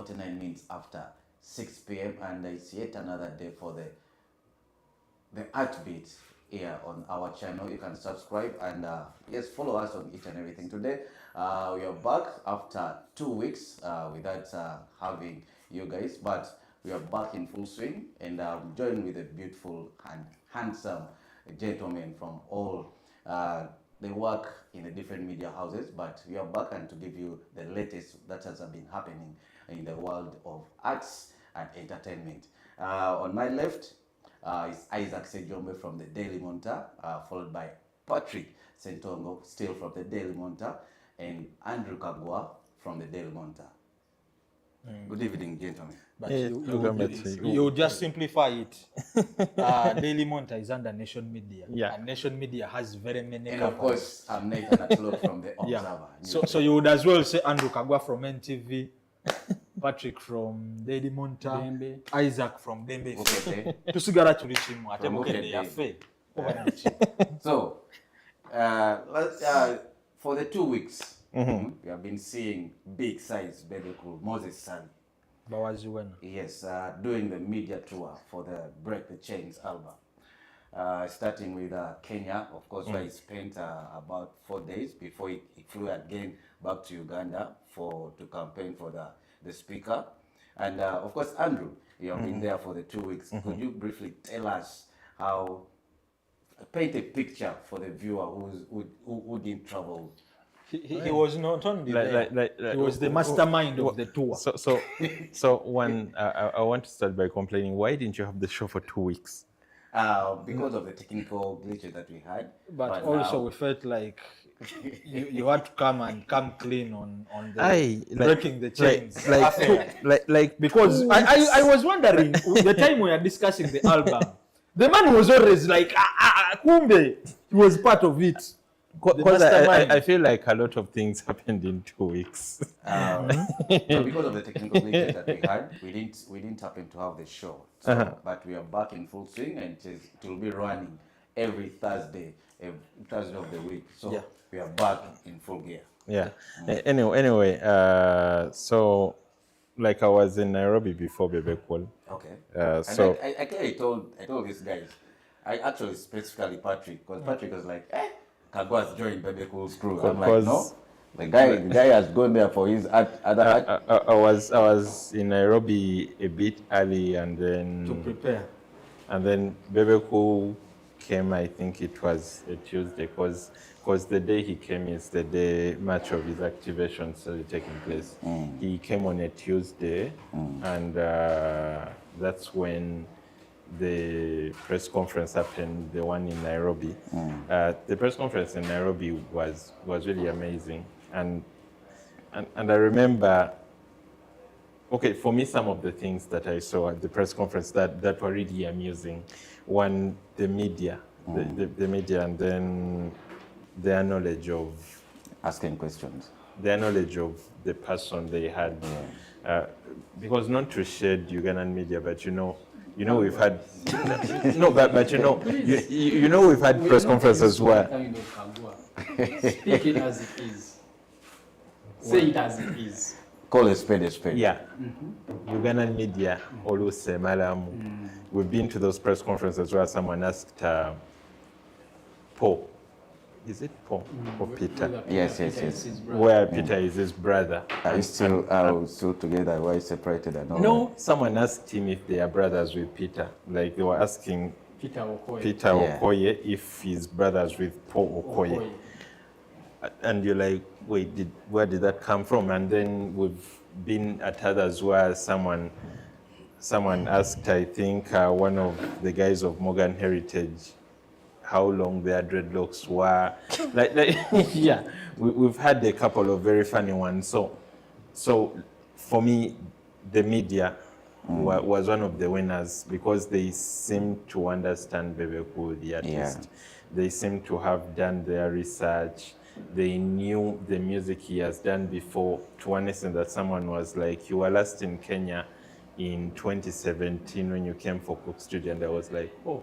49 minutes after 6 p.m. and it's yet another day for the Artbeat here on our channel. You can subscribe and yes, follow us on each and everything. Today we are back after 2 weeks without having you guys, but we are back in full swing, and I'm joined with a beautiful and handsome gentleman from all they work in the different media houses, but we are back and to give you the latest that has been happening in the world of arts and entertainment. On my left is Isaac Sejombe from the Daily Monitor, followed by Patrick Sentongo, still from the Daily Monitor, and Andrew Kagwa from the Daily Monitor. Good evening, gentlemen. But you just simplify it. Daily Monitor is under Nation Media. Yeah. And Nation Media has very many And of course, I'm Nathan Atlok from the Observer. So you would as well say Andrew Kagwa from NTV, Patrick from Daily Monitor, Dembe. Isaac from Dembe. Okay. Tusigara tulichimu ate mukende yafe. So, for the 2 weeks, we have been seeing big size baby called Moses Sally. Bawaziwena. Yes, doing the media tour for the Break the Chains album. Starting with Kenya, of course, where he spent about 4 days before he flew again back to Uganda to campaign for the speaker. And of course, Andrew, you have been there for the 2 weeks. Could you briefly tell us paint a picture for the viewer who didn't travel? He was not only there, he was the mastermind of the tour. So when I want to start by complaining, why didn't you have the show for 2 weeks? Because of the technical glitches that we had. But also now, we felt like you had to come clean on the breaking the chains. Because I was wondering the time we are discussing the album, the man was always like, kumbe, he was part of it. Because I feel like a lot of things happened in 2 weeks. So because of the technical glitches that we had, we didn't happen to have the show. So, but we are back in full swing, and it will be running every Thursday of the week. So we are back in full gear. Yeah. Anyway, so like I was in Nairobi before Bebe Call. Okay. So I clearly told these guys, I actually specifically Patrick, because Patrick was like, Kagwa's joined Bebe Cool's crew. I'm like, no. The guy has gone there for his other art. I was in Nairobi a bit early, and then to prepare. And then Bebe Cool came, I think it was a Tuesday, because the day he came is the day much of his activation started taking place. He came on a Tuesday, and that's when the press conference happened, the one in Nairobi. The press conference in Nairobi was really amazing. And I remember, okay, for me, some of the things that I saw at the press conference that were really amusing. One, the media, the media, and then their knowledge of asking questions. Their knowledge of the person they had. Because not to shade Ugandan media, but you know we've had but you know we've had press conferences where Speak it as it is. Say it as it is. Call a spade a spade. Yeah. Ugandan media always say malamu. We've been to those press conferences where someone asked Paul. Is it Paul or Peter? Yes. Where Peter is his brother. Are you still together? Why separated and all? No, someone asked him if they are brothers with Peter. Like they were asking Peter Okoye if he's brothers with Paul Okoye. And you're like, wait, where did that come from? And then we've been at others where someone asked, I think, one of the guys of Morgan Heritage, how long their dreadlocks were. Yeah, we've had a couple of very funny ones. So for me, the media was one of the winners because they seemed to understand Bebe Cool, the artist. They seem to have done their research. They knew the music he has done before, to one extent that someone was like, you were last in Kenya in 2017 when you came for Cook Studio, and I was like, oh,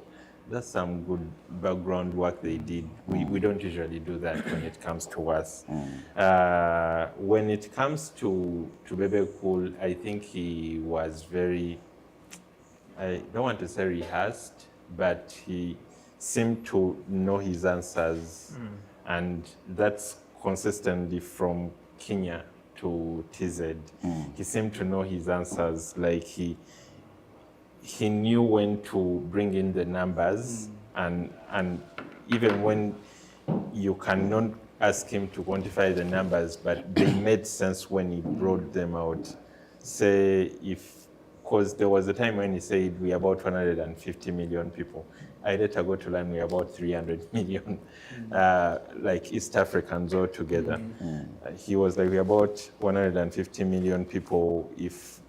that's some good background work they did. We don't usually do that when it comes to us. When it comes to Bebe Cool, I think he was very, I don't want to say rehearsed, but he seemed to know his answers, and that's consistently from Kenya to TZ. He seemed to know his answers, like he knew when to bring in the numbers, and even when you cannot ask him to quantify the numbers, but they made sense when he brought them out. Say because there was a time when he said we're about 150 million people. I later got to learn we're about 300 million, like East Africans all together. He was like, we're about 150 million people. If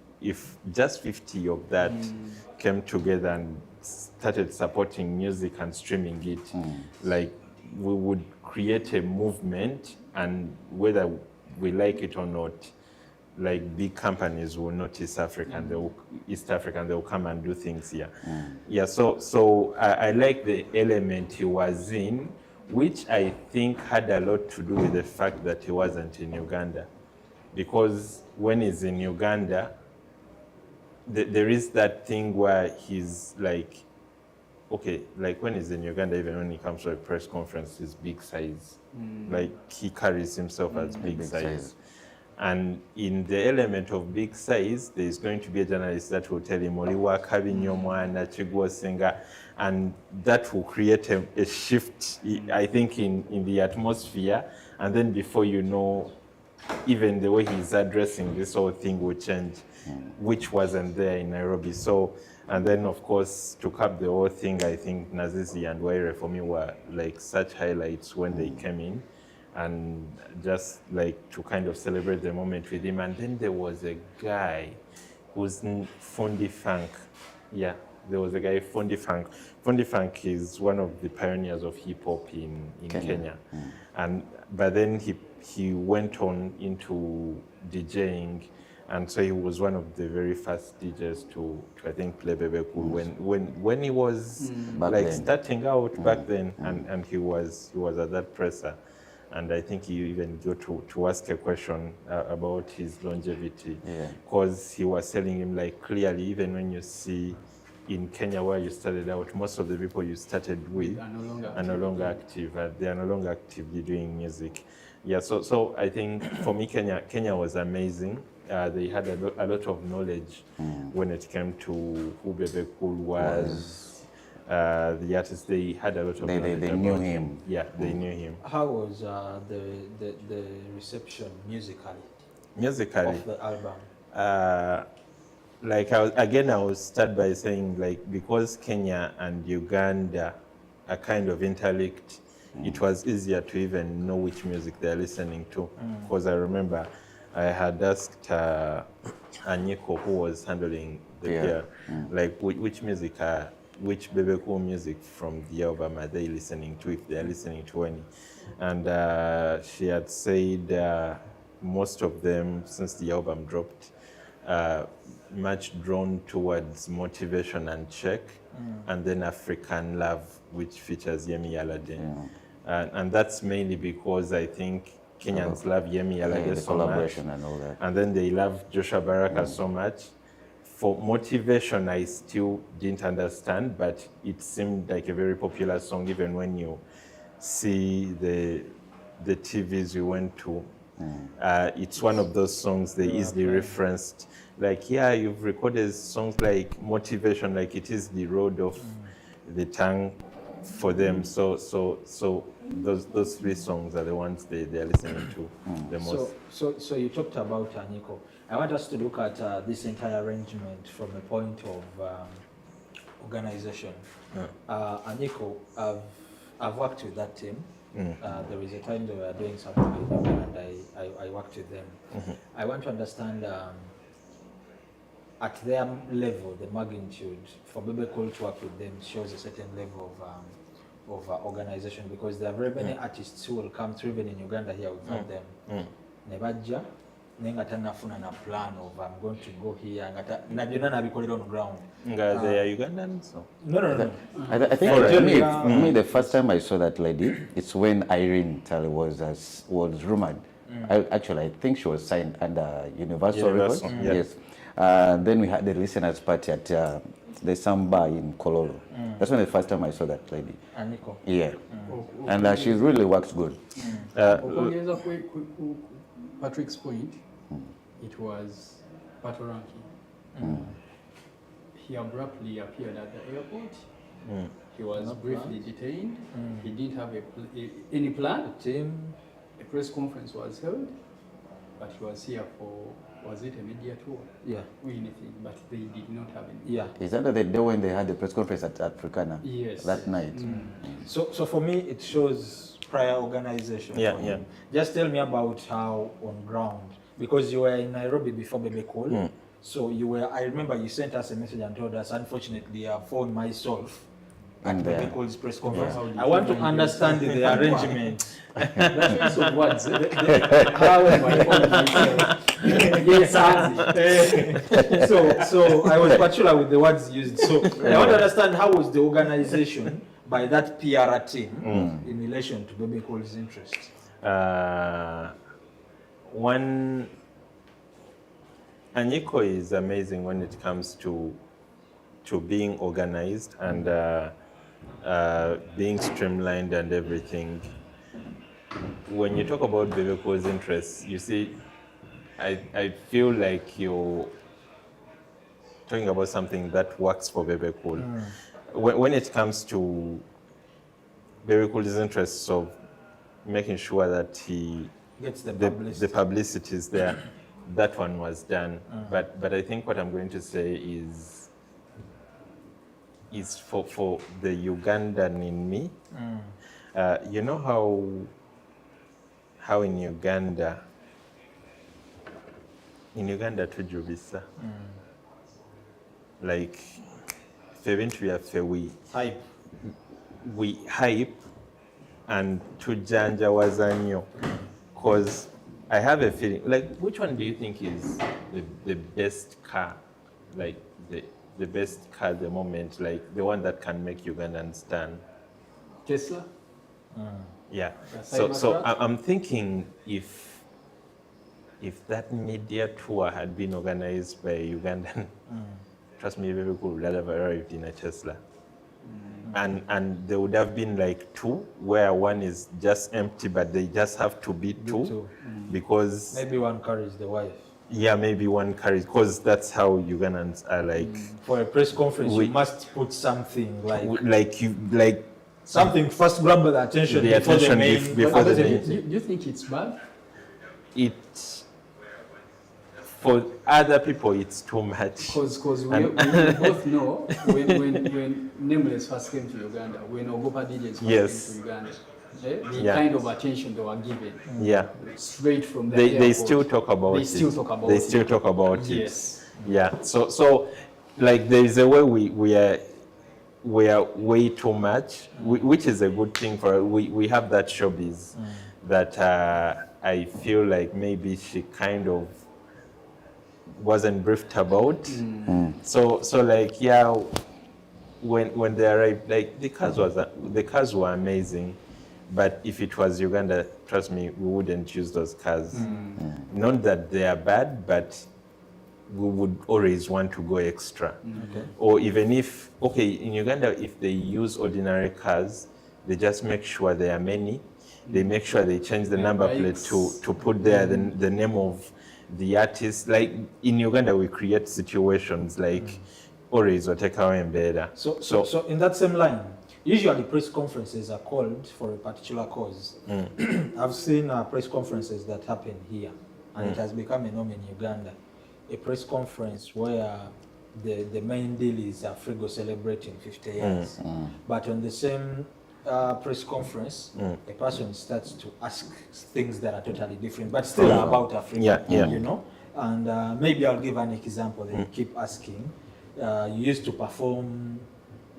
just 50 of that came together and started supporting music and streaming it, like we would create a movement, and whether we like it or not, like big companies will notice African, East African, they will come and do things here. Yeah, so I like the element he was in, which I think had a lot to do with the fact that he wasn't in Uganda. Because when he's in Uganda, there is that thing where he's like, okay, like when he's in Uganda, even when he comes to a press conference, he's big size. Like he carries himself as big size. And in the element of big size, there's going to be a journalist that will tell him, Oliwa Kabinyo Chigwa Singer, and that will create a shift, I think, in the atmosphere. And then before you know, even the way he's addressing this whole thing will change, which wasn't there in Nairobi. So, and then of course, to cap the whole thing, I think Nazizi and Waire for me were like such highlights when they came in, and just like to kind of celebrate the moment with him. And then there was a guy who's Fundi Funk. Yeah, there was a guy, Fundi Funk. Fundi Funk is one of the pioneers of hip hop in Kenya. But then he went on into DJing, and so he was one of the very first DJs to I think play Bebe Cool when he was starting out back then, and he was at that presser. And I think he even got to ask a question about his longevity, because he was telling him, like, clearly, even when you see in Kenya where you started out, most of the people you started with are no longer active. They are no longer actively doing music. Yeah, so I think for me, Kenya was amazing. They had a lot of knowledge when it came to who Bebe Cool was. The artists, they had a lot of knowledge. They knew him. Yeah, they knew him. How was the reception musically Musically, of the album? like I will start by saying, like, because Kenya and Uganda are kind of interlinked, it was easier to even know which music they're listening to. Because I remember I had asked Anyiko, who was handling the gear, like, which music which Bebe Cool music from the album are they listening to, if they're listening to any. And she had said most of them, since the album dropped, much drawn towards Motivation and Check, and then African Love, which features Yemi Alade. And that's mainly because I think Kenyans love Yemi Alade so much. And all that. And then they love Joshua Baraka so much. For Motivation, I still didn't understand, but it seemed like a very popular song, even when you see the TVs we went to. It's one of those songs they easily referenced. Like, yeah, you've recorded songs like Motivation, like it is the road of the tongue for them. So those three songs are the ones they're listening to the most. So you talked about Anyiko. I want us to look at this entire arrangement from a point of organization. Anyiko, I've worked with that team. There is a time they were doing something with them, and I worked with them. I want to understand at their level, the magnitude for Bebe Cool to work with them shows a certain level of organization, because there are very many artists who will come through even in Uganda here without them. Nebaja, nenga tanafuna na plan of I'm going to go here na byonna nabikolera on ground. Nga they are Ugandans? So. No. I think for me, the first time I saw that lady, it's when Irene Talley was rumored. I think she was signed under Universal Records. Yeah. Yes. Then we had the listeners party at the Samba in Kololo. That's when the first time I saw that lady. Aniko. Yeah. And she really works good. Kuongeza Patrick's point, it was Patoranking. He abruptly appeared at the airport. He was briefly detained. He didn't have any plan. A press conference was held, but he was here for, was it a media tour? Yeah. Or anything, but they did not have any. Yeah. Is that the day when they had the press conference at Africana? Yes. That night. So for me, it shows prior organization. Yeah, for yeah. him. Just tell me about how on ground, because you were in Nairobi before Baby Call. So I remember you sent us a message and told us, unfortunately, I found myself at Baby Call's press conference. Yeah. I want to understand the arrangement. The choice of words. How am I calling myself? Yes, So I was particular with the words used. So I want to understand how was the organization by that PR team in relation to Baby Call's interest. One, Anyiko is amazing when it comes to being organized and being streamlined and everything. When you talk about Baby Call's interests, you see, I feel like you're talking about something that works for Baby Call. When it comes to Baby Call's interests of making sure that he Gets the publicity is there, that one was done. But I think what I'm going to say is for the Ugandan in me. You know how in Uganda tujubisa, like febintu byaffe we hype and tujanjawaza nnyo, because I have a feeling, like, which one do you think is the best car, like the best car at the moment, like the one that can make Ugandans stand? Tesla? Yeah. The So Cybertruck? I'm thinking if that media tour had been organized by Ugandan, trust me, Baby Cool would have arrived in a Tesla. And there would have been like two, where one is just empty, but they just have to be two. Because Maybe one carries the wife. yeah, maybe one carries, because that's how Ugandans are, like For a press conference, We- you must put something like something first grab the attention The before attention the main. before the main. Do you think it's bad? it for other people it's too much. Because we both know when Nameless first came to Uganda, when Ogopa DJs first Yes. came to Uganda, the Yeah. kind of attention they were given Yeah. straight from the They airport. still talk about They it. still talk about They it. still talk about it. Yes. Yeah. So like there is a way we are way too much, which is a good thing for we have that showbiz that I feel like maybe she kind of wasn't briefed about. So like yeah, when they arrived, like the cars were amazing. But if it was Uganda, trust me, we wouldn't use those cars. Not that they are bad, but we would always want to go extra. Or even if, in Uganda, if they use ordinary cars, they just make sure there are many. They make sure they change the number plate to put there the name of the artist. Like in Uganda, we create situations like always wateka mbeda. So in that same line, usually press conferences are called for a particular cause. I've seen press conferences that happen here, and it has become a norm in Uganda. A press conference where the main deal is Afrigo celebrating 50 years. But on the same press conference, a person starts to ask things that are totally different, but still about Africa, you know? And maybe I'll give an example. They keep asking. You used to perform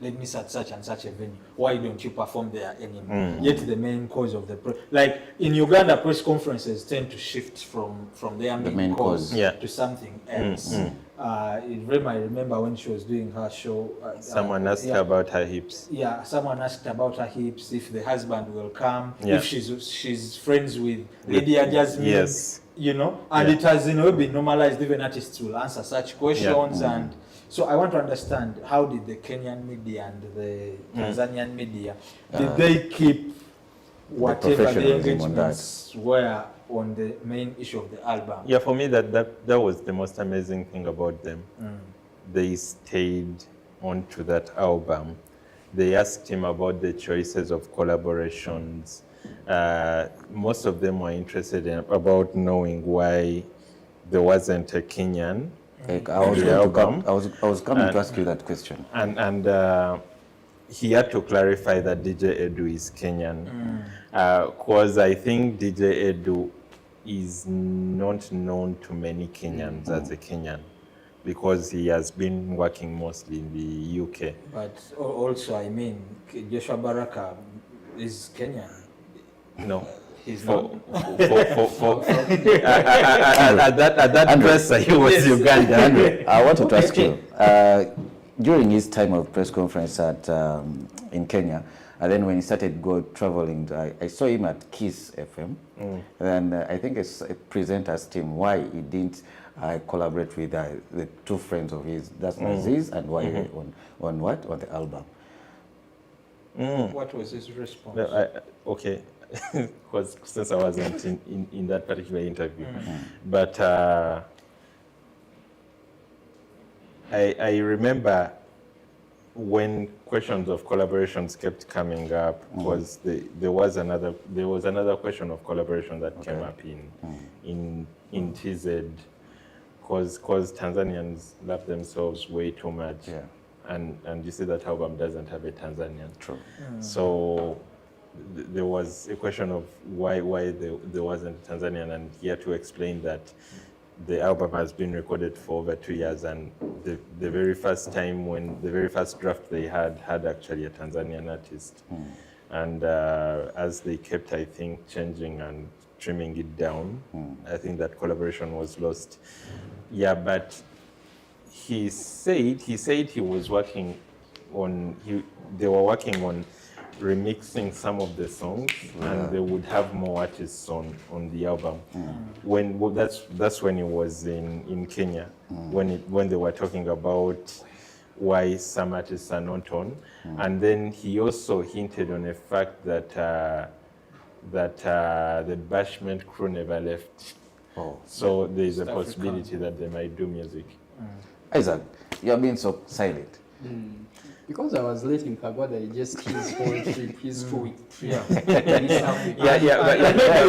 let me search such and such a venue. Why don't you perform there anymore? Yet the main cause of the like in Uganda, press conferences tend to shift from their main cause to something else. I remember when she was doing her show. Someone asked her about her hips. Yeah, someone asked about her hips, if the husband will come, if she's friends with Lydia Jasmine. Yes. You know, and it has been normalized. Even artists will answer such questions, and so I want to understand, how did the Kenyan media and the Tanzanian media did they keep whatever the engagements were on the main issue of the album? Yeah, for me that was the most amazing thing about them. They stayed on to that album. They asked him about the choices of collaborations. Most of them were interested about knowing why there wasn't a Kenyan. Like I was coming to ask you that question. And he had to clarify that DJ Edu is Kenyan, because I think DJ Edu is not known to many Kenyans as a Kenyan, because he has been working mostly in the UK. But also, I mean, Joshua Baraka is Kenyan. No. He's not. At that dresser, he was Uganda. Andrew, I wanted to ask you, during his time of press conference at in Kenya, and then when he started traveling, I saw him at Kiss FM, and I think a presenter asked him why he didn't collaborate with the two friends of his, that's Aziz and why on the album. What was his response? Okay. Because since I wasn't in that particular interview, but I remember when questions of collaborations kept coming up, was there was another question of collaboration that came up in TZ, because Tanzanians love themselves way too much, and you see that album doesn't have a Tanzanian. True. So there was a question of why there wasn't a Tanzanian, and he had to explain that the album has been recorded for over 2 years, and the very first time, when the very first draft they had actually a Tanzanian artist, and as they kept, I think, changing and trimming it down, I think that collaboration was lost. Yeah, but he said he was working on they were working on remixing some of the songs, and they would have more artists on the album. That's when it was in Kenya, when they were talking about why some artists are not on, and then he also hinted on the fact that the Bashment crew never left. So there is a possibility that they might do music. Isaac, you have been so silent. Because I was letting Kagwada digest his whole trip, his 2-week trip. But Maybe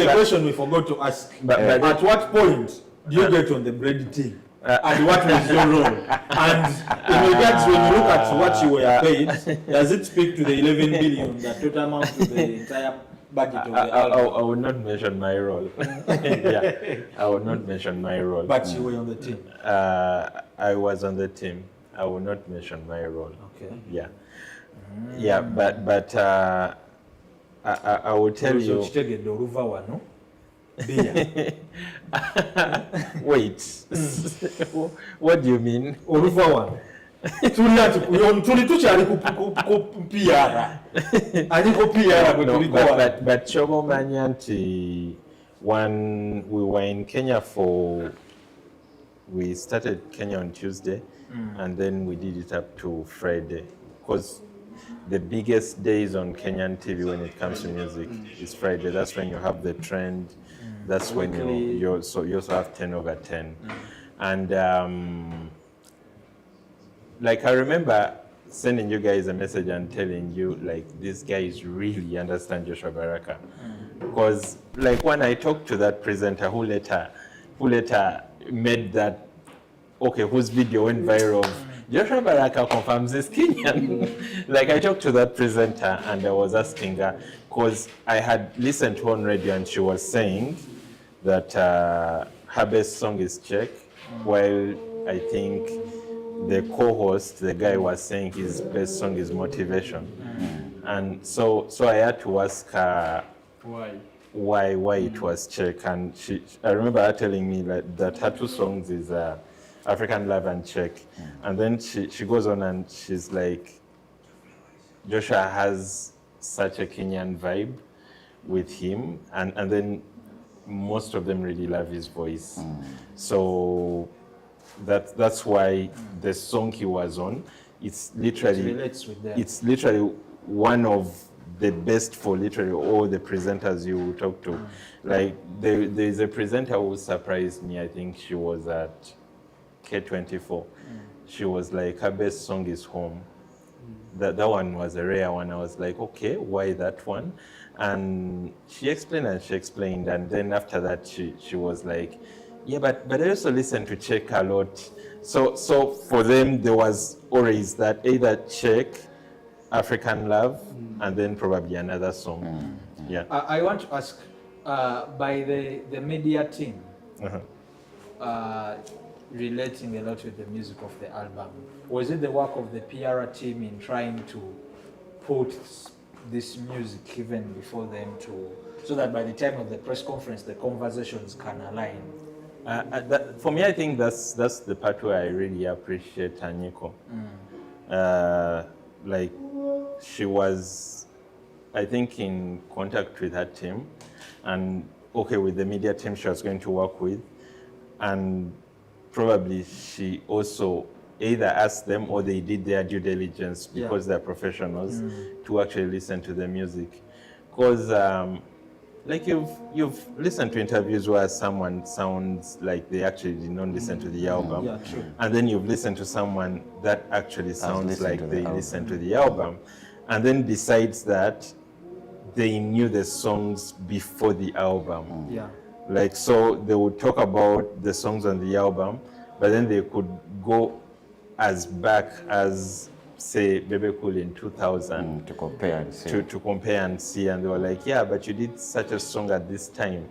the question we forgot to ask. At what point do you get on the bread team? And what was your role? And in regards, when you look at what you were paid, does it speak to the 11 billion that total amount to the entire budget of the album? I will not mention my role. I will not mention my role. But you were on the team. I was on the team. I will not mention my role. Okay. Yeah. Yeah, but I will tell you. Wait. What do you mean? But Chobo Manyanti, when we were in Kenya we started Kenya on Tuesday, and then we did it up to Friday, because the biggest days on Kenyan TV when it comes to music is Friday. That's when you have the trend. That's when you also have 10 over 10. And like I remember sending you guys a message and telling you, like, these guys really understand Joshua Baraka. Because like when I talked to that presenter who later made that, whose video went viral, Joshua Baraka confirms he's Kenyan. Like I talked to that presenter and I was asking her, because I had listened to her on radio and she was saying that her best song is Check, while I think the co-host, the guy was saying his best song is Motivation. And so I had to ask her why it was Check. And I remember her telling me that her two songs is African Love and Check. And then she goes on and she's like, Joshua has such a Kenyan vibe with him, and then most of them really love his voice. So that's why the song he was on, it's literally one of the best for literally all the presenters you will talk to. Like there's a presenter who surprised me. I think she was at K24. She was like, her best song is Home. That one was a rare one. I was like, okay, why that one? And she explained, and then after that she was like, yeah, but I also listen to Check a lot. So for them there was always that either Check, African Love, and then probably another song. Yeah. I want to ask, by the media team, relating a lot with the music of the album, was it the work of the PR team in trying to put this music even before them so that by the time of the press conference the conversations can align? For me, I think that's the part where I really appreciate Anyiko. Like, she was, I think, in contact with her team, and with the media team she was going to work with, and probably she also either asked them or they did their due diligence because they're professionals to actually listen to the music. Because like you've listened to interviews where someone sounds like they actually did not listen to the album, and then you've listened to someone that actually sounds like they listened to the album, and then decides that they knew the songs before the album. Like, so they would talk about the songs on the album, but then they could go as back as, say, Bebe Cool in 2000 to compare and see. To compare and see, and they were like, yeah, but you did such a song at this time.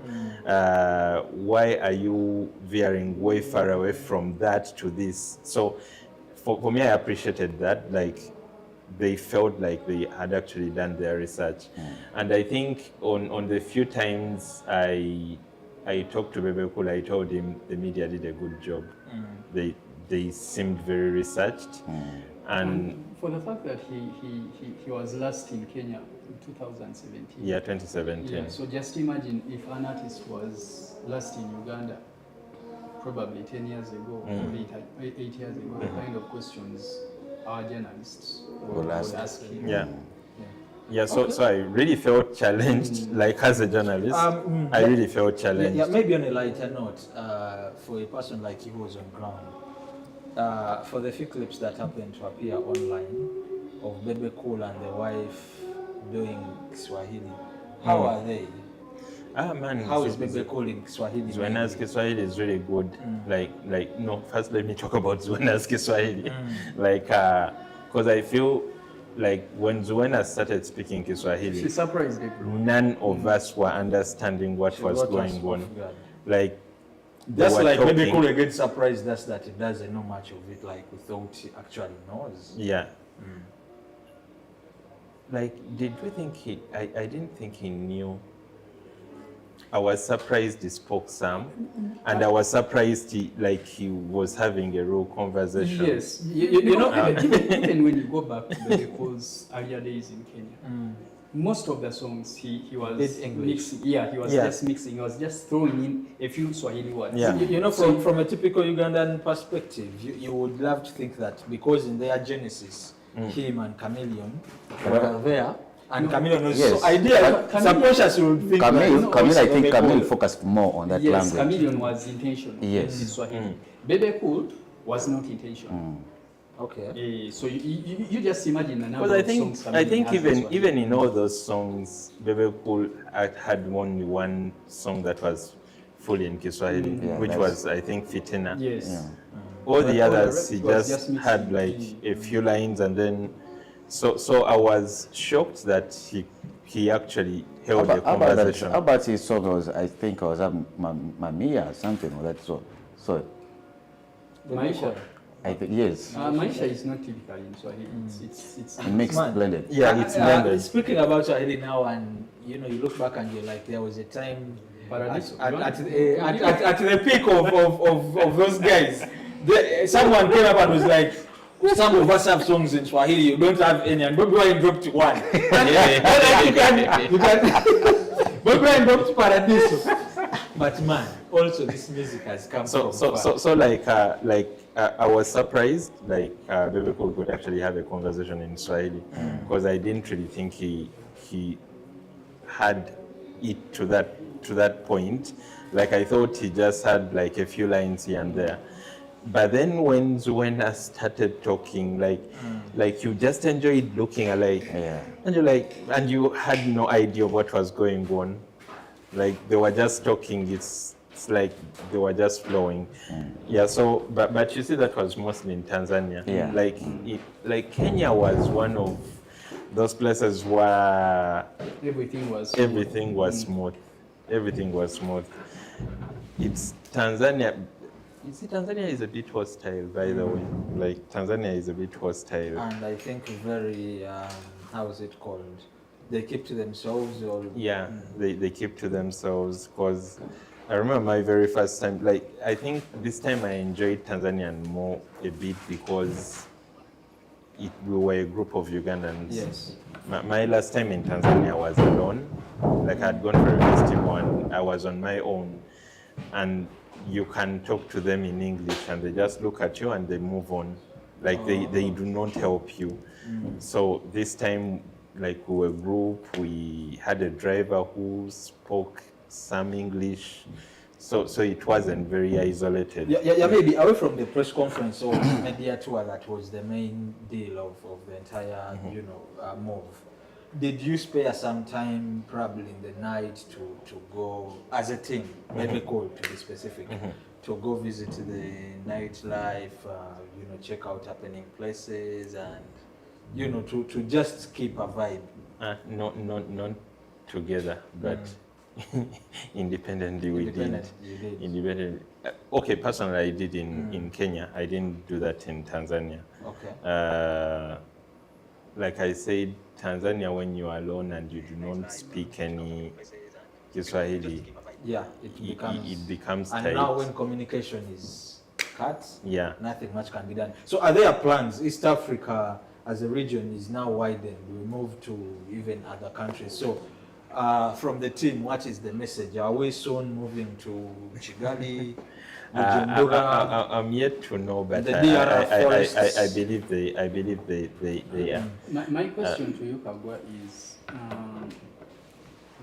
Why are you veering way far away from that to this? So for me, I appreciated that. Like, they felt like they had actually done their research. And I think on the few times I talked to Bebe Cool, I told him the media did a good job. They seemed very researched. And for the fact that he was last in Kenya in 2017. Yeah, 2017. Yeah, so just imagine if an artist was last in Uganda probably 10 years ago, or 8 years ago, the kind of questions our journalists would ask him. Yeah, so I really felt challenged, like as a journalist, I really felt challenged. Yeah, maybe on a lighter note, for a person like you who was on ground, for the few clips that happened to appear online of Bebe Cool and the wife doing Swahili, how are they? How is Bebe Cool in Swahili? Zuena's Kiswahili is really good. First let me talk about Zuena's Kiswahili. Because I feel like when Zuena started speaking Kiswahili, she surprised people. None of us were understanding what was going on. Like, that's like Bebe Cool again surprised us that he doesn't know much of it, like we thought he actually knows. Yeah. Like, did we think I didn't think he knew. I was surprised he spoke some, and I was surprised he was having a real conversation. Yes, you know, even when you go back to Bebe Cool's earlier days in Kenya, most of the songs he was mixing. Yeah, he was just mixing. He was just throwing in a few Swahili words. Yeah. You know, from a typical Ugandan perspective, you would love to think that because in their genesis, him and Chameleon were there. And Chameleon was so ideal. Subconsciously would think Chameleon, I think Chameleon focused more on that language. Yes, Chameleon was intentional. Yes. In Swahili. Bebe Cool was not intentional. Okay. So you just imagine the number of songs. I think even in all those songs, Bebe Cool had only one song that was fully in Kiswahili, which was, I think, Fitina. Yes. Yeah. All the others, he just had like a few lines, and then so I was shocked that he actually held a conversation. How about his song was, I think it was Mamia or something or that song. So Maisha. I think yes. Maisha is not typical in Swahili. It's Mixed, Man. blended. Yeah, it's blended. Speaking about Swahili now, and you know, you look back and you're like, there was a time Paradiso. at the peak of those guys. Someone came up and was like, some of us have songs in Swahili, you don't have any, and Bobi Wine dropped one. You can Bobi Wine dropped Paradiso. But man, also this music has come from far. So like I was surprised like Bebe Cool could actually have a conversation in Swahili because I didn't really think he had it to that point. Like I thought he just had like a few lines here and there. But then when Zuena started talking, like you just enjoyed looking alike, and you're like, and you had no idea what was going on. Like they were just talking. It's like they were just flowing. Yeah. So, but you see, that was mostly in Tanzania. Yeah. Like Kenya was one of those places where everything was smooth. Everything was smooth. It's Tanzania. You see, Tanzania is a bit hostile, by the way. Like, Tanzania is a bit hostile. And I think very, how is it called? They keep to themselves or... Yeah, they keep to themselves because I remember my very first time, like, I think this time I enjoyed Tanzania more a bit because we were a group of Ugandans. Yes. My last time in Tanzania was alone. Like, I'd gone for a festival and I was on my own. And you can talk to them in English and they just look at you and they move on. Like they do not help you. So this time, like we were a group, we had a driver who spoke some English. So it wasn't very isolated. Yeah, maybe away from the press conference or media tour that was the main deal of the entire, move. Did you spare some time, probably in the night, to go as a team, maybe called to be specific, to go visit the nightlife, check out happening places, and to just keep a vibe? Not together, but independently we did. Independently. Okay, personally, I did in Kenya. I didn't do that in Tanzania. Okay. Like I said, Tanzania, when you are alone and you do not speak any Kiswahili, yeah, it becomes and tight. now when communication is cut, yeah, nothing much can be done. So are there plans? East Africa as a region is now widened. We move to even other countries. So from the team, what is the message? Are we soon moving to Kigali? I'm yet to know, but I believe they are. My question to you, Kagwa, is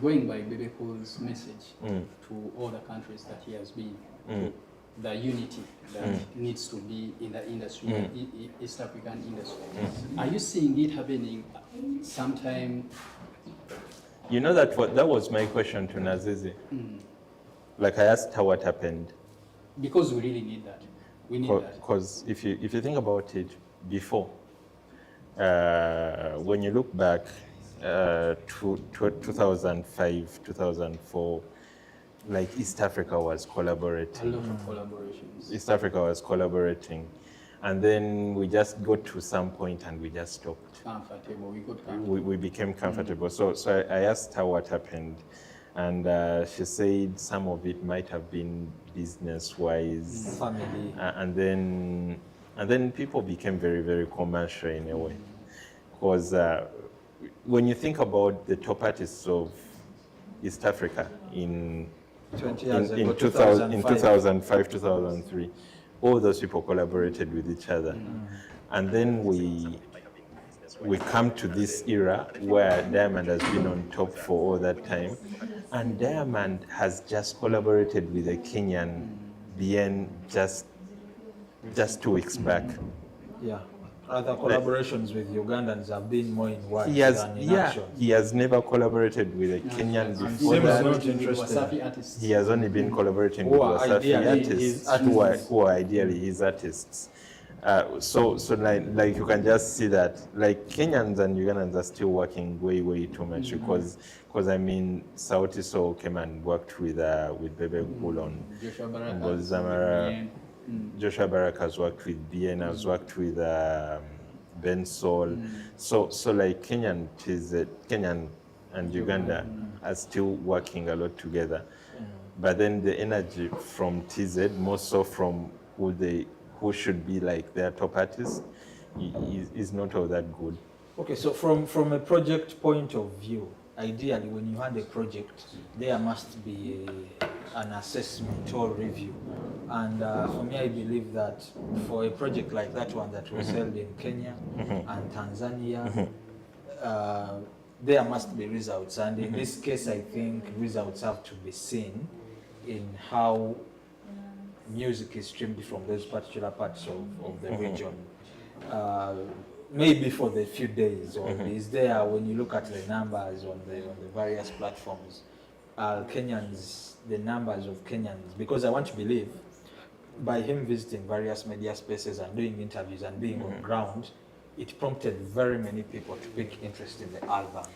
going by Bebe Cool's message to all the countries that he has been, the unity that needs to be in the industry, East African industry. Are you seeing it happening sometime? You know that was my question to Nazizi. Like I asked her what happened. Because we really need that. We need that. Because if you think about it, before, when you look back to 2005, 2004, like East Africa was collaborating. A lot of collaborations. East Africa was collaborating. And then we just got to some point and we just stopped. Comfortable. We got comfortable. We became comfortable. So I asked her what happened. And she said some of it might have been business-wise, family, and then people became very, very commercial in a way. Because when you think about the top artists of East Africa in 2005, 2003, all those people collaborated with each other, and then we come to this era where Diamond has been on top for all that time. And Diamond has just collaborated with a Kenyan BN just 2 weeks back. Yeah. Other collaborations with Ugandans have been more in words than in action. He has never collaborated with a Kenyan before that. Not interested. He has only been collaborating with Wasafi artists who are ideally his artists. So like you can just see that like Kenyans and Ugandans are still working way too much because I mean Sauti Sol came and worked with Bebe Cool on Zamara. Joshua Barak has worked with BN, has worked with Ben Sol. So like Kenyan and Uganda are still working a lot together. But then the energy from TZ, more so from who should be like their top artists, is not all that good. Okay, so from a project point of view, ideally when you had a project, there must be an assessment or review. And for me, I believe that for a project like that one that was held in Kenya and Tanzania, there must be results. And in this case, I think results have to be seen in how music is streamed from those particular parts of the region. Maybe for the few days, or is there, when you look at the numbers on the various platforms, Kenyans, the numbers of Kenyans, because I want to believe by him visiting various media spaces and doing interviews and being on ground, it prompted very many people to take interest in the album.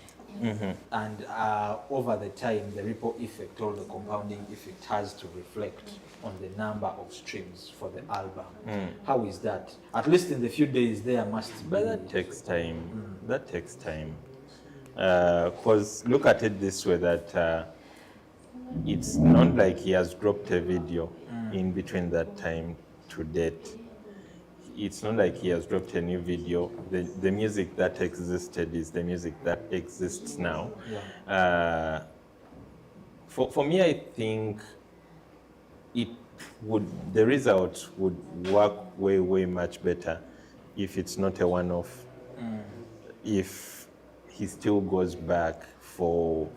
And over the time, the ripple effect or the compounding effect has to reflect on the number of streams for the album. How is that? At least in the few days, there must be. But that takes time. That takes time. Because look at it this way, that it's not like he has dropped a video in between that time to date. It's not like he has dropped a new video. The music that existed is the music that exists now. For me, I think the result would work way much better if it's not a one-off. If he still goes back for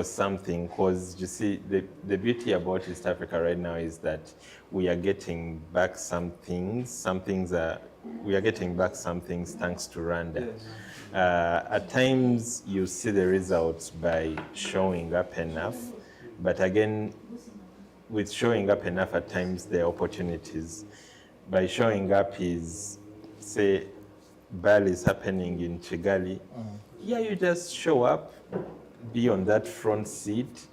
something, because you see, the beauty about East Africa right now is that we are getting back some things. We are getting back some things thanks to Rwanda. Yes. At times you see the results by showing up enough, but again, with showing up enough, at times there are opportunities. By showing up is, say, Bal is happening in Kigali. Yeah, you just show up, be on that front seat,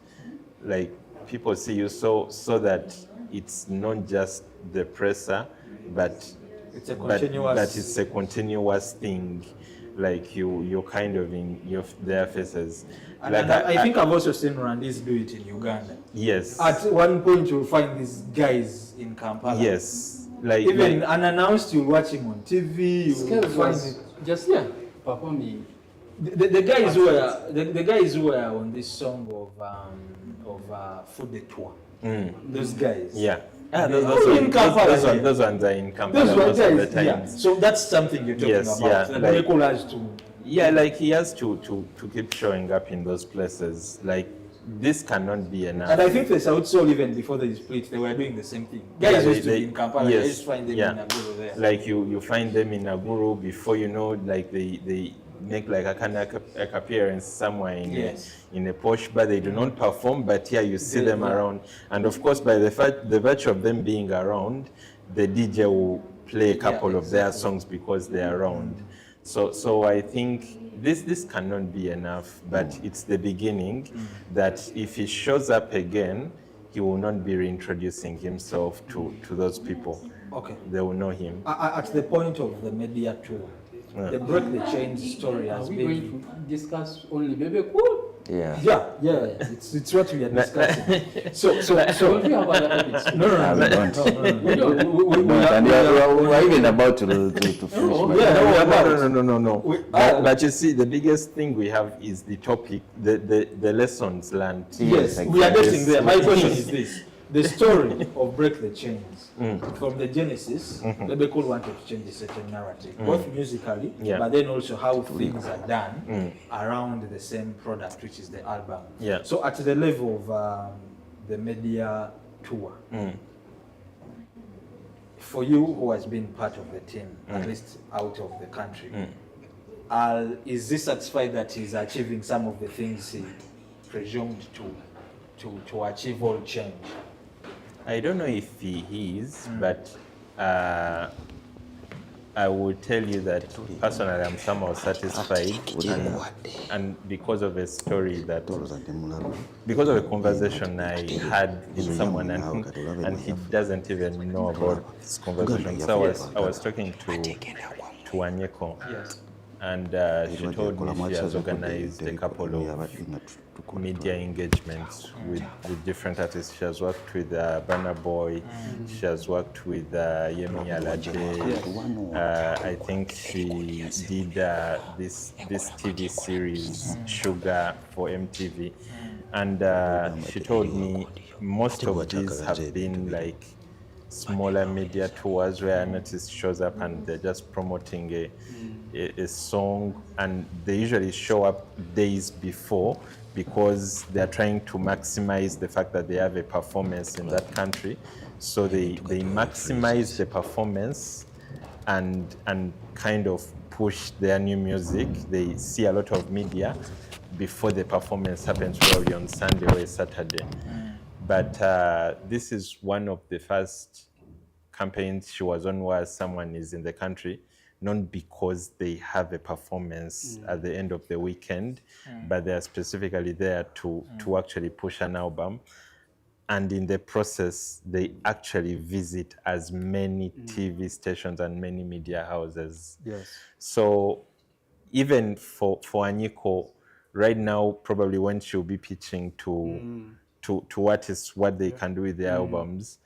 like people see you, so that it's not just the presser, but it's a continuous. But it's a continuous thing. Like you're kind of in their faces. And like I think I've also seen Rwandese do it in Uganda. Yes. At one point, you'll find these guys in Kampala. Yes. Even unannounced, you'll watch him on TV. You'll find it. Just performing. The guys who were on this song of Food the Tour. Those guys. Yeah. Those ones are in Kampala most of the time. Yeah. So that's something you're talking about. Like he has to keep showing up in those places. Like this cannot be enough. And I think the South Soul, even before they split, they were doing the same thing. Guys used to be in Kampala. Yes, you used to find them in Aguru there. Like you find them in Aguru before you know, like they make like a kind of appearance somewhere in a posh bar. They do not perform, but here you see them around. And of course, by the virtue of them being around, the DJ will play a couple of their songs because they're around. So I think this cannot be enough, but it's the beginning. That if he shows up again, he will not be reintroducing himself to those people. Okay. They will know him. At the point of the media tour, the Break the Chains story has been... Are we going to discuss only Bebe Cool? Yeah. It's what we are discussing. So we have other topics. No. We're even about to finish. No. But you see, the biggest thing we have is the topic, the lessons learned. Yes, we are getting there. My question is this. The story of Break the Chains, from the genesis, Bebe Cool wanted to change a certain narrative, both musically, but then also how things are done around the same product, which is the album. Yeah. So at the level of the media tour, for you who has been part of the team, at least out of the country, is he satisfied that he's achieving some of the things he presumed to achieve all change? I don't know if he is, but I would tell you that personally I'm somehow satisfied, and because of a story because of a conversation I had with someone, and he doesn't even know about this conversation. So I was talking to Anyeko, Yes. and she told me she has organized a couple of media engagements with different artists. She has worked with Burna Boy, she has worked with Yemi Alade. I think she did this TV series Sugar for MTV, and she told me most of these have been like smaller media tours where an artist shows up and they're just promoting a song, and they usually show up days before because they're trying to maximize the fact that they have a performance in that country. So they maximize the performance and kind of push their new music. They see a lot of media before the performance happens, probably on Sunday or Saturday. But this is one of the first campaigns she was on where someone is in the country, not because they have a performance at the end of the weekend, but they are specifically there to actually push an album. And in the process, they actually visit as many TV stations and many media houses. Yes. So even for Anyiko, right now, probably when she'll be pitching to artists what they can do with their albums,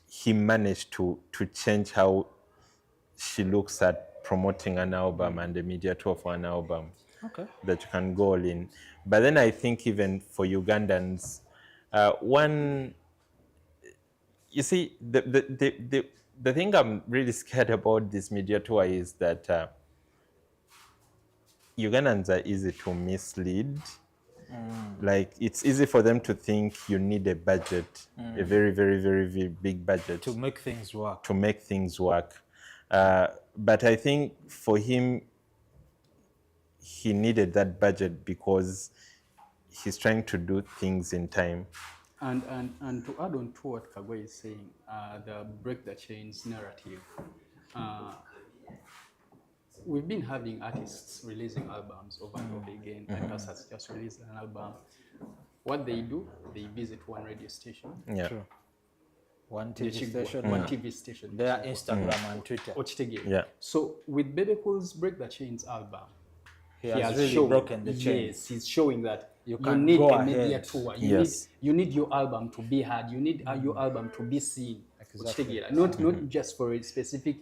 he managed to change how she looks at promoting an album and the media tour for an album. Okay. That you can go all in. But then I think even for Ugandans, you see, the thing I'm really scared about this media tour is that Ugandans are easy to mislead. Like, it's easy for them to think you need a budget, a very, very, very, very big budget To make things work. But I think for him, he needed that budget because he's trying to do things in time. And to add on to what Kagwe is saying, the break the chains narrative. We've been having artists releasing albums over and over again. Like us has just released an album. What they do, they visit one radio station. Yeah. True. One TV station. One TV station. Their Instagram and Twitter. Yeah. So with Bebe Cool's Break the Chains album, He has really broken the chains. Yes, he's showing that you can need go a media ahead. tour. Yes. You need your album to be heard. You need your album to be seen. Exactly. Not just for a specific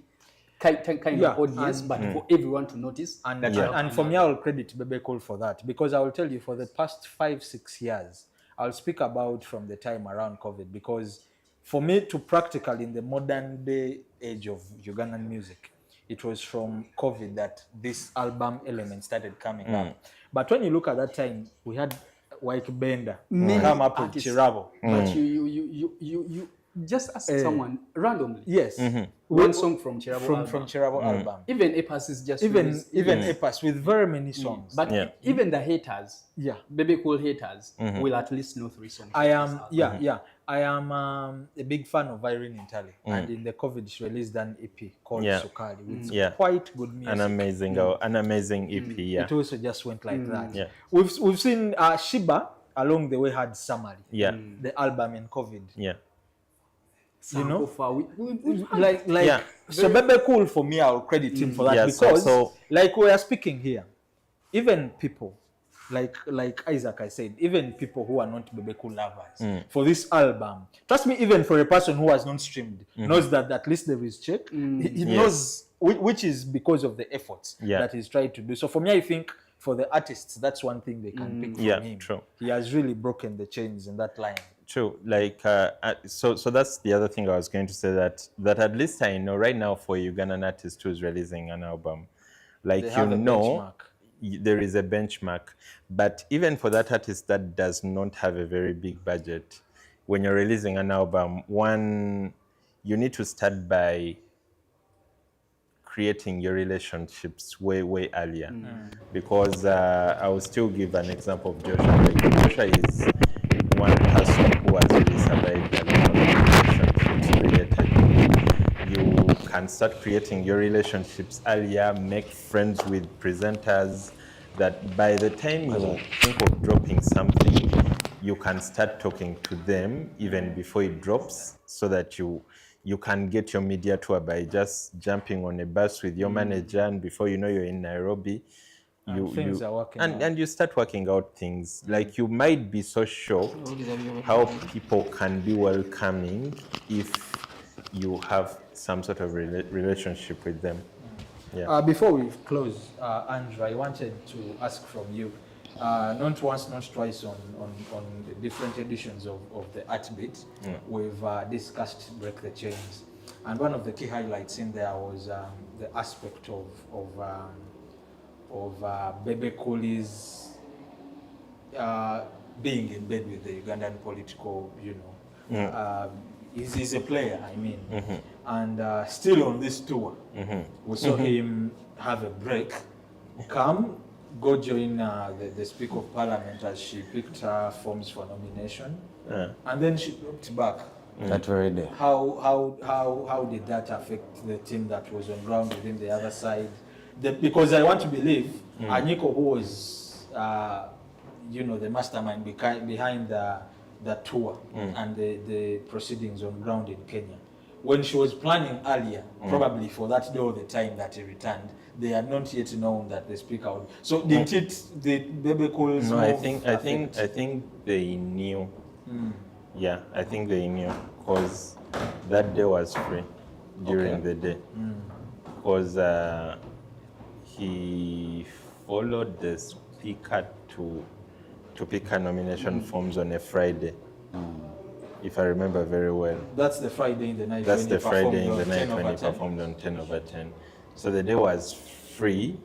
kind of audience, but for everyone to notice. And for me, I will credit Bebe Cool for that, because I will tell you, for the past 5-6 years, I'll speak about from the time around COVID, because for me to practical in the modern day age of Ugandan music, it was from COVID that this album element started coming up. But when you look at that time, we had Wyke Benda come up with Chirabo. But you just ask someone randomly. Yes. One song from Chirabo album. From Chirabo album. Even Epas is just Even released. Epas with very many songs. But even the haters, Yeah. Bebe Cool haters, will at least know 3 songs. I am, I am a big fan of Irene Intali, and in the COVID she released an EP called Sukali with quite good music. An amazing EP. It also just went like that. Yeah. We've seen Shiba along the way had Summary. Yeah. The album in COVID. Yeah. You know, So Bebe Cool, for me, I'll credit him for that, because like we are speaking here, even people like Isaac, I said, even people who are not Bebe Cool lovers, for this album, trust me, even for a person who has not streamed, knows that at least there is check. He knows, which is because of the efforts that he's trying to do. So for me, I think for the artists, that's one thing they can pick from him. True. He has really broken the chains in that line. True. Like, so that's the other thing I was going to say, that at least I know right now for a Ugandan artist who's releasing an album, like, there is a benchmark. But even for that artist that does not have a very big budget, when you're releasing an album, you need to start by creating your relationships way, way earlier. Because I will still give an example of Joshua. Like, Joshua is one person who has really survived a lot of relationships related. You can start creating your relationships earlier, make friends with presenters, that by the time you think of dropping something, you can start talking to them even before it drops, so that you can get your media tour by just jumping on a bus with your manager, and before you know you're in Nairobi. And things are working out. And you start working out things. Like, you might be so shocked how people can be welcoming if you have some sort of relationship with them. Yeah. Before we close, Andrew, I wanted to ask from you, not once, not twice on the different editions of the Artbeat, we've discussed Break the Chains. And one of the key highlights in there was the aspect of Bebe Cooley's being in bed with the Ugandan political, he's a player, I mean. And still on this tour, we saw him have a break, come, go join the Speaker of Parliament as she picked her forms for nomination, and then she dropped back. That very day. How did that affect the team that was on ground within the other side? Because I want to believe Anyiko, who was the mastermind behind the tour and the proceedings on ground in Kenya, when she was planning earlier, probably for that day or the time that he returned, they had not yet known that the speaker would. So did Bebe Cool's No, move I think they knew. Yeah, I think they knew, because that day was free during the day. Because he followed the speaker to pick her nomination forms on a Friday, if I remember very well. That's the Friday in the night. That's the Friday in on the night 10 when over he 10. performed on 10 over 10. So the day was free,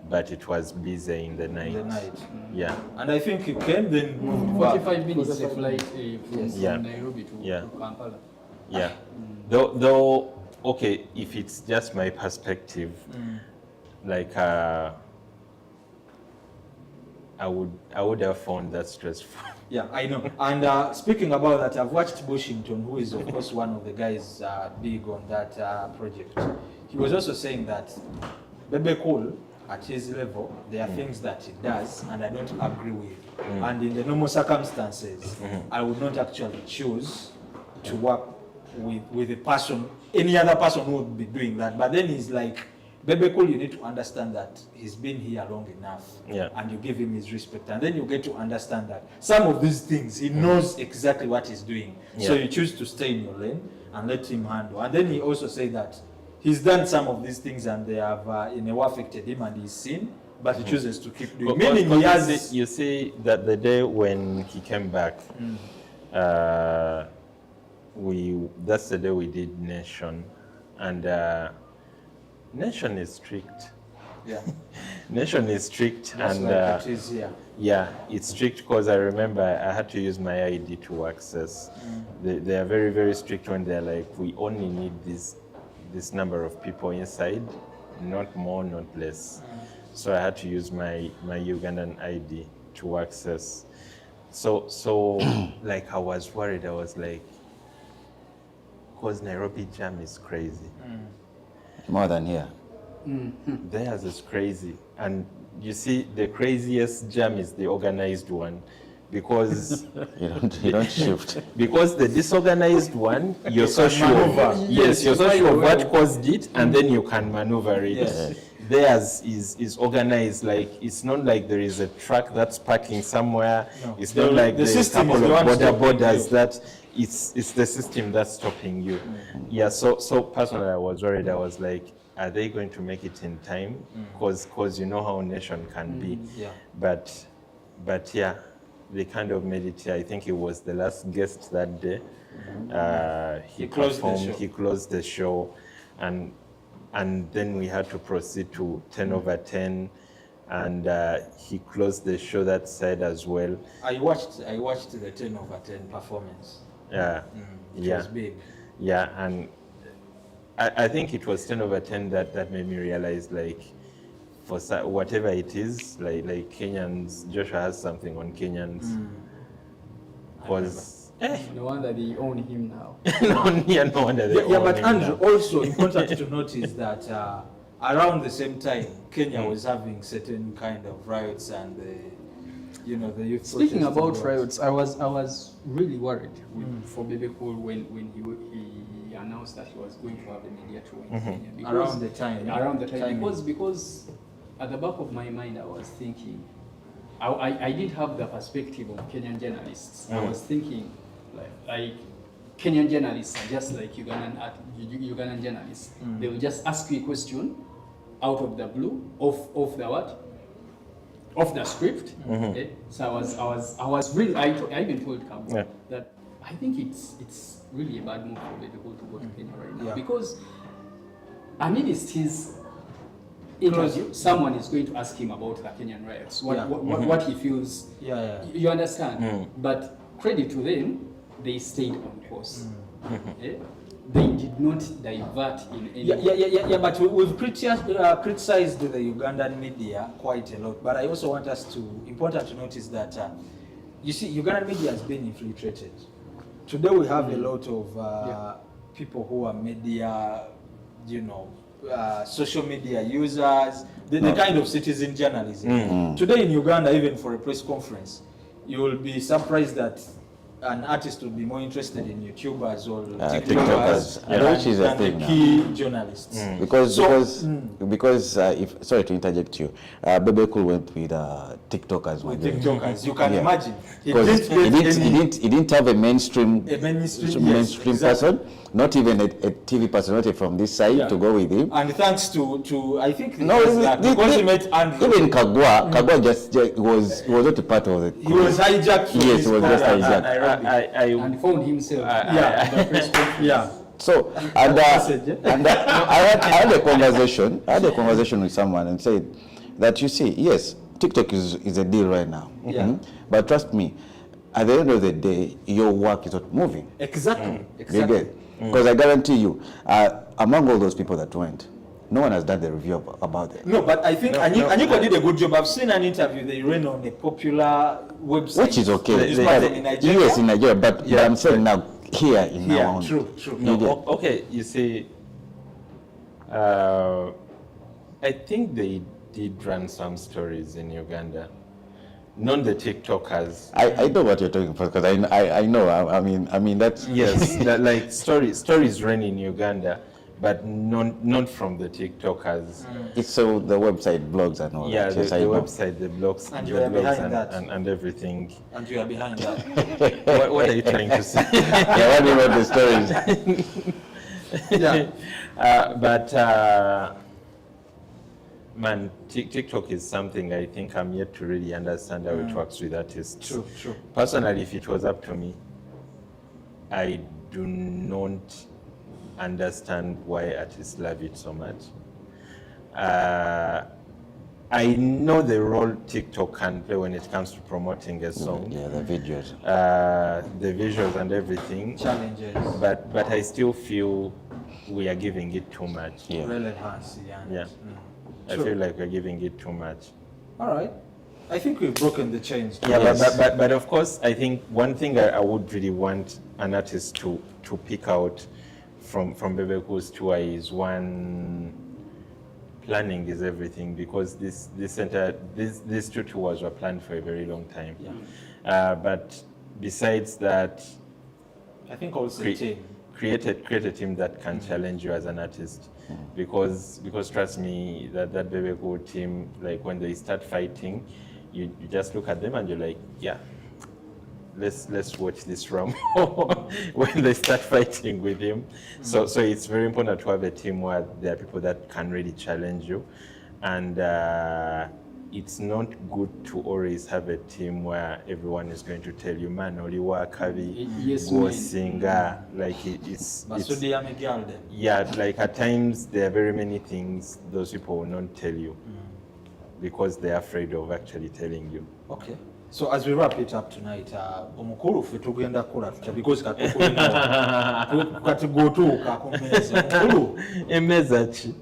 but it was busy in the night. Yeah. And I think he came, then moved back. 45 minutes a flight from Nairobi to Kampala. Yeah. Though, okay, if it's just my perspective, like I would have found that stressful. Yeah, I know. And speaking about that, I've watched Bushington, who is of course one of the guys big on that project. He was also saying that Bebe Cool, at his level, there are things that he does and I don't agree with. And in the normal circumstances, I would not actually choose to work with a person, any other person who would be doing that. But then he's like, Bebe Cool, you need to understand that he's been here long enough, and you give him his respect, and then you get to understand that some of these things he knows exactly what he's doing. So you choose to stay in your lane and let him handle. And then he also said that he's done some of these things and they have in a way affected him and he's seen, but he chooses to keep doing. Meaning he has. You see that the day when he came back, that's the day we did Nation, and. Nation is strict. Yeah. Nation is strict. That's and like it is here. Yeah, it's strict because I remember I had to use my ID to access. They are very, very strict when they're like, we only need this number of people inside, not more, not less. So I had to use my Ugandan ID to access. So like I was worried. I was like, because Nairobi jam is crazy. More than here. Theirs is crazy. And you see, the craziest jam is the organized one. Because you don't shift. Because the disorganized one, you're so sure. Yes, you're so sure of what caused it, and then you can maneuver it. Yes. Theirs is organized. Like, it's not like there is a truck that's parking somewhere. No. It's not like the system couple of borders you. that it's the system that's stopping you. Yeah. So personally, I was worried. I was like, are they going to make it in time? Because you know how Nation can be. Yeah. But yeah, they kind of made it here. I think he was the last guest that day. He performed. He closed the show, and then we had to proceed to 10 over 10, and he closed the show that side as well. I watched the 10 over 10 performance. Yeah, it was big. Yeah, and I think it was 10 over 10 that made me realize, like, for whatever it is, like Kenyans, Joshua has something on Kenyans. Because No wonder they own him now. no wonder they Yeah, own but him Andrew, now. also important to notice that around the same time, Kenya was having certain kind of riots and the youth. Speaking protesting about was- riots, I was really worried for Bebe Cool when he announced that he was going to have a media tour in Kenya. Because Around the time. Timing. Because at the back of my mind I was thinking, I did have the perspective of Kenyan journalists. I was thinking like Kenyan journalists are just like Ugandan journalists. They will just ask you a question out of the blue, off the what? Off the script. Okay? So I was really, I even told Kambo that I think it's really a bad move for people to go to Kenya right now, because amidst his interview, someone is going to ask him about the Kenyan riots, what he feels. You understand? But credit to them, they stayed on course. They did not divert in any way. Yeah, but we've criticized the Ugandan media quite a lot. But I also want important to notice that, you see, Ugandan media has been infiltrated. Today we have a lot of people who are media, social media users, the kind of citizen journalism. Today in Uganda, even for a press conference, you will be surprised that an artist will be more interested in YouTubers or TikTokers than the key journalists. Because if sorry to interject you, Bebe Cool went with TikTokers. With TikTokers, you can imagine. He didn't have a mainstream person, not even a TV personality from this side to go with him. And thanks to I think because he met Andrew. Even Kagwa just was not a part of it. He was hijacked. Yes, he was just hijacked. And found himself. So I had a conversation with someone and said that, you see, yes, TikTok is a deal right now. But trust me, at the end of the day, your work is not moving. Exactly. Because I guarantee you, among all those people that went, no one has done the review about it. No, but I think Anyiko did a good job. I've seen an interview they ran on a popular website. Which is okay. In Nigeria. Yes, in Nigeria, but I'm saying now here in our own. True. Okay, you see, I think they did run some stories in Uganda. Not the TikTokers. I know what you're talking about, because I know. I mean that's yes, like stories ran in Uganda, but not from the TikTokers. It's so the website, blogs and all that. Yes, the website, the blogs, and you are behind that, and everything. And you are behind that. What are you trying to say? Yeah, what do you want the stories? But man, TikTok is something I think I'm yet to really understand how it works with artists. True. Personally, if it was up to me, I do not understand why artists love it so much. I know the role TikTok can play when it comes to promoting a song. Yeah, the videos. The visuals and everything. Challenges. But I still feel we are giving it too much. Yeah. Relevancy. Yeah. I True. feel like we're giving it too much. All right. I think we've broken the chains. Yeah, Yes. but of course, I think one thing I would really want an artist to pick out from Bebe Cool's tour is, one, planning is everything, because these two tours were planned for a very long time. Yeah. But besides that, I think also team. Create a team that can challenge you as an artist, because trust me, that Bebe Cool team, like when they start fighting, you just look at them and you're like, yeah, let's watch this from when they start fighting with him. So it's very important to have a team where there are people that can really challenge you, and it's not good to always have a team where everyone is going to tell you, man, Oliwa Kavi, Yes, go man. singer. Like it's Yeah, like at times there are very many things those people will not tell you because they're afraid of actually telling you. Okay. So as we wrap it up tonight, omukulu ffe tugenda kukola tutya because kati gotuuka ku mmeeza. Omukulu Emeza ki?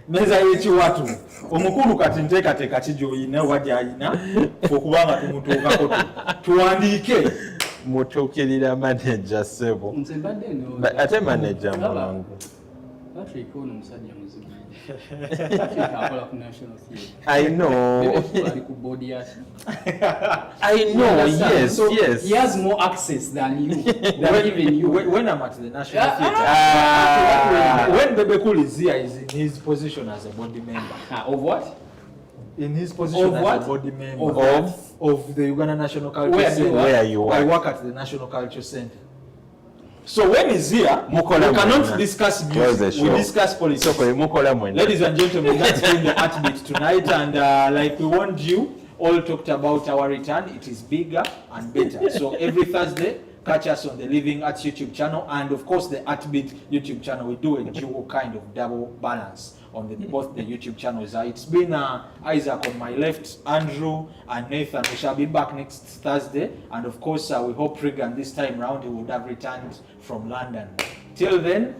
mmeeza y'ekiwatu. Omukulu kati nteekateeka ki gy'oyina oba gy'ayina, ffe okubanga tumutuukako tuwandiike mutuukirira manager sebo. Nze mbadde no. Ate manager mulangu. Patrick ono musajja muzibu. Patrick akola ku National Theatre. I know. Ali ku board yaki. I know, yes, So yes. he has more access than you, than even you. When I'm at the National Theatre, when Bebe Cool is here, is in his position as a body member. Of what? In his position Of as what? a body member Of the Uganda National Culture Where Center. Where you I work. work at the National Culture Center. So when he's here, we Mukola cannot mwena. discuss Close the music, we show. discuss politics. So kwe mukola mwena. Ladies and gentlemen, that's been the Artbeat tonight, and like we warned you, all talked about our return. It is bigger and better. So every Thursday, catch us on the Living Arts YouTube channel, and of course the Artbeat YouTube channel. We do a dual kind of double balance on both the YouTube channels. It's been Isaac on my left, Andrew and Nathan. We shall be back next Thursday, and of course we hope Regan this time round he would have returned from London. Till then.